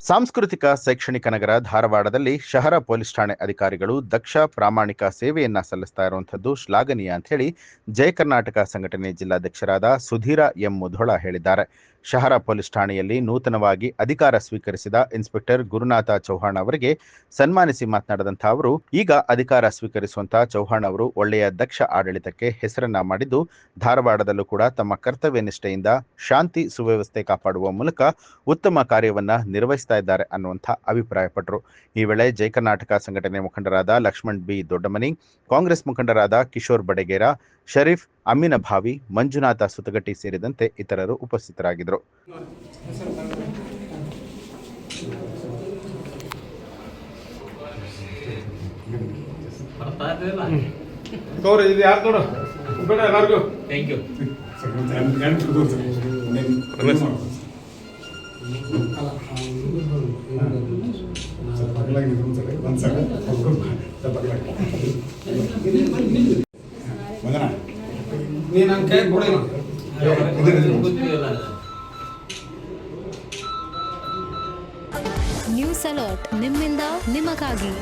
ಸಾಂಸ್ಕೃತಿಕ ಶೈಕ್ಷಣಿಕ ನಗರ ಧಾರವಾಡದಲ್ಲಿ ಶಹರ ಪೊಲೀಸ್ ಠಾಣೆ ಅಧಿಕಾರಿಗಳು ದಕ್ಷ ಪ್ರಾಮಾಣಿಕ ಸೇವೆಯನ್ನ ಸಲ್ಲಿಸ್ತಾ ಇರುವಂತದ್ದು ಶ್ಲಾಘನೀಯ ಅಂತ ಹೇಳಿ ಜಯ ಕರ್ನಾಟಕ ಸಂಘಟನೆ ಜಿಲ್ಲಾಧ್ಯಕ್ಷರಾದ ಸುಧೀರ ಎಂ ಮುಧೋಳ ಹೇಳಿದ್ದಾರೆ. ಶಹರ ಪೊಲೀಸ್ ಠಾಣೆಯಲ್ಲಿ ನೂತನವಾಗಿ ಅಧಿಕಾರ ಸ್ವೀಕರಿಸಿದ ಇನ್ಸ್ಪೆಕ್ಟರ್ ಗುರುನಾಥ ಚೌಹಾಣ್ ಅವರಿಗೆ ಸನ್ಮಾನಿಸಿ ಮಾತನಾಡಿದಂತಹ ಅವರು, ಈಗ ಅಧಿಕಾರ ಸ್ವೀಕರಿಸುವಂತಹ ಚೌಹಾಣ್ ಅವರು ಒಳ್ಳೆಯ ದಕ್ಷ ಆಡಳಿತಕ್ಕೆ ಹೆಸರನ್ನ ಮಾಡಿದ್ದು, ಧಾರವಾಡದಲ್ಲೂ ಕೂಡ ತಮ್ಮ ಕರ್ತವ್ಯ ನಿಷ್ಠೆಯಿಂದ ಶಾಂತಿ ಸುವ್ಯವಸ್ಥೆ ಕಾಪಾಡುವ ಮೂಲಕ ಉತ್ತಮ ಕಾರ್ಯವನ್ನ ನಿರ್ವಹಿಸ್ತಾ ಇದ್ದಾರೆ ಅನ್ನುವಂಥ ಅಭಿಪ್ರಾಯಪಟ್ಟರು. ಈ ವೇಳೆ ಜಯ ಕರ್ನಾಟಕ ಸಂಘಟನೆ ಮುಖಂಡರಾದ ಲಕ್ಷ್ಮಣ್ ಬಿ ದೊಡ್ಡಮನಿ, ಕಾಂಗ್ರೆಸ್ ಮುಖಂಡರಾದ ಕಿಶೋರ್ ಬಡಗೇರ, ಶರೀಫ್ ಅಮ್ಮಿನಭಾವಿ, ಮಂಜುನಾಥ ಸುತಗಟ್ಟಿ ಸೇರಿದಂತೆ ಇತರರು ಉಪಸ್ಥಿತರಾಗಿದ್ದರು. ನ್ಯೂಸ್ ಅಲರ್ಟ್ ನಿಮ್ಮಿಂದ ನಿಮಗಾಗಿ.